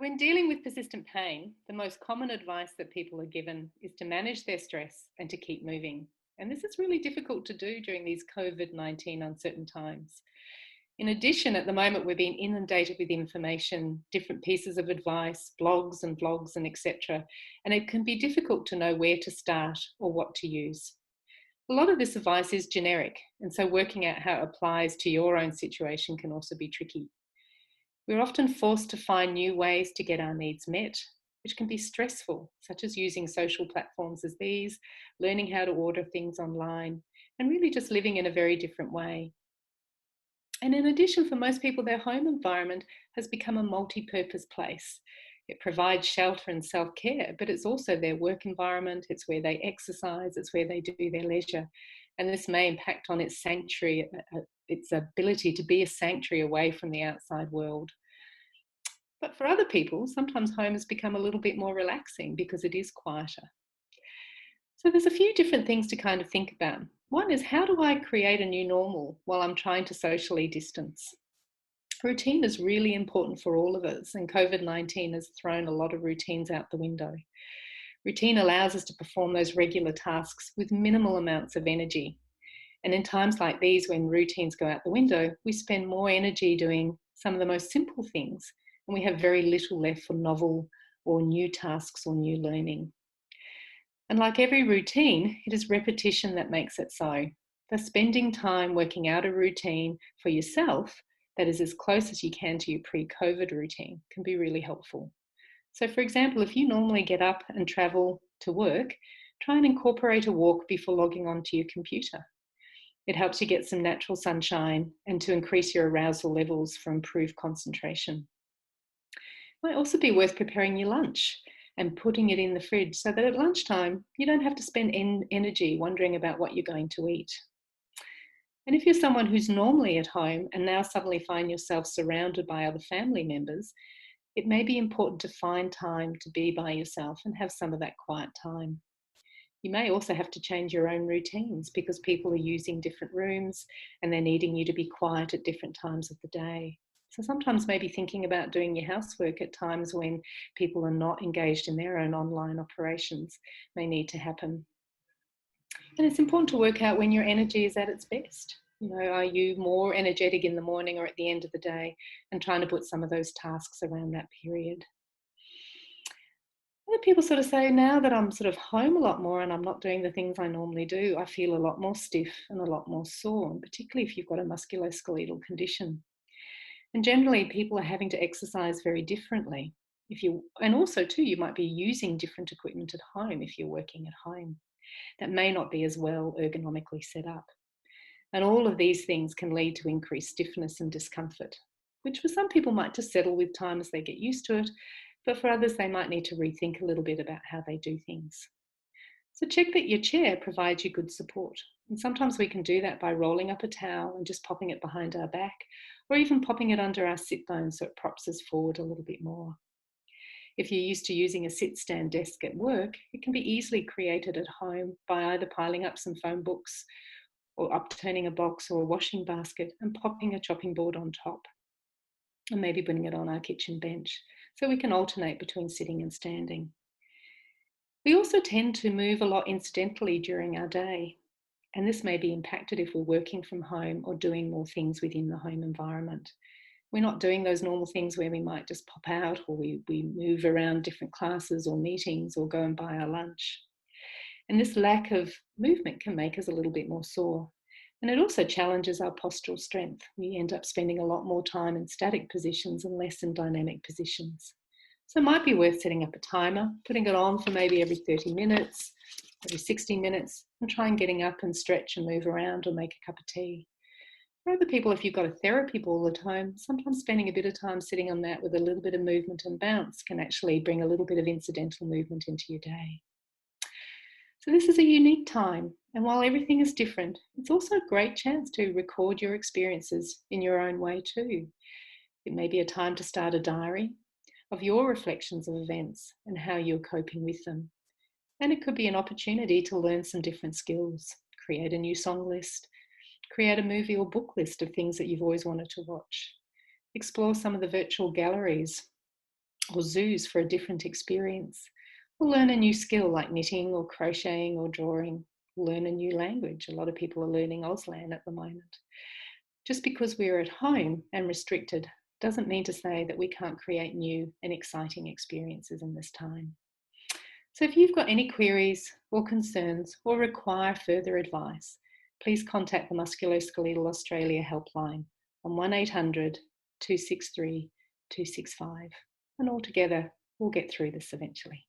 When dealing with persistent pain, the most common advice that people are given is to manage their stress and to keep moving. And this is really difficult to do during these COVID-19 uncertain times. In addition, at the moment, we're being inundated with information, different pieces of advice, blogs and vlogs, and etc. And it can be difficult to know where to start or what to use. A lot of this advice is generic, and so working out how it applies to your own situation can also be tricky. We're often forced to find new ways to get our needs met, which can be stressful, such as using social platforms as these, learning how to order things online, and really just living in a very different way. And in addition, for most people, their home environment has become a multi-purpose place. It provides shelter and self-care, but it's also their work environment, it's where they exercise, it's where they do their leisure. And this may impact on its sanctuary, its ability to be a sanctuary away from the outside world. But for other people, sometimes home has become a little bit more relaxing because it is quieter. So there's a few different things to kind of think about. One is, how do I create a new normal while I'm trying to socially distance? Routine is really important for all of us, and COVID-19 has thrown a lot of routines out the window. Routine allows us to perform those regular tasks with minimal amounts of energy. And in times like these, when routines go out the window, we spend more energy doing some of the most simple things, and we have very little left for novel or new tasks or new learning. And like every routine, it is repetition that makes it so. For spending time working out a routine for yourself that is as close as you can to your pre-COVID routine can be really helpful. So for example, if you normally get up and travel to work, try and incorporate a walk before logging onto your computer. It helps you get some natural sunshine and to increase your arousal levels for improved concentration. It might also be worth preparing your lunch and putting it in the fridge so that at lunchtime you don't have to spend energy wondering about what you're going to eat. And if you're someone who's normally at home and now suddenly find yourself surrounded by other family members, it may be important to find time to be by yourself and have some of that quiet time. You may also have to change your own routines because people are using different rooms and they're needing you to be quiet at different times of the day. So sometimes maybe thinking about doing your housework at times when people are not engaged in their own online operations may need to happen. And it's important to work out when your energy is at its best. Are you more energetic in the morning or at the end of the day, and trying to put some of those tasks around that period. Other people sort of say, now that I'm sort of home a lot more and I'm not doing the things I normally do, I feel a lot more stiff and a lot more sore, and particularly if you've got a musculoskeletal condition. And generally, people are having to exercise very differently. And also too, you might be using different equipment at home if you're working at home. That may not be as well ergonomically set up. And all of these things can lead to increased stiffness and discomfort, which for some people might just settle with time as they get used to it, but for others they might need to rethink a little bit about how they do things. So check that your chair provides you good support. And sometimes we can do that by rolling up a towel and just popping it behind our back, or even popping it under our sit bones so it props us forward a little bit more. If you're used to using a sit-stand desk at work, it can be easily created at home by either piling up some phone books or upturning a box or a washing basket and popping a chopping board on top, and maybe putting it on our kitchen bench so we can alternate between sitting and standing. We also tend to move a lot incidentally during our day, and this may be impacted if we're working from home or doing more things within the home environment. We're not doing those normal things where we might just pop out, or we move around different classes or meetings or go and buy our lunch. And this lack of movement can make us a little bit more sore. And it also challenges our postural strength. We end up spending a lot more time in static positions and less in dynamic positions. So it might be worth setting up a timer, putting it on for maybe every 30 minutes, every 60 minutes, and try and getting up and stretch and move around or make a cup of tea. For other people, if you've got a therapy ball at home, sometimes spending a bit of time sitting on that with a little bit of movement and bounce can actually bring a little bit of incidental movement into your day. So this is a unique time, and while everything is different, it's also a great chance to record your experiences in your own way too. It may be a time to start a diary of your reflections of events and how you're coping with them. And it could be an opportunity to learn some different skills, create a new song list, create a movie or book list of things that you've always wanted to watch, explore some of the virtual galleries or zoos for a different experience, or learn a new skill like knitting or crocheting or drawing, learn a new language. A lot of people are learning Auslan at the moment. Just because we're at home and restricted doesn't mean to say that we can't create new and exciting experiences in this time. So if you've got any queries or concerns or require further advice, please contact the Musculoskeletal Australia helpline on 1800 263 265, and altogether we'll get through this eventually.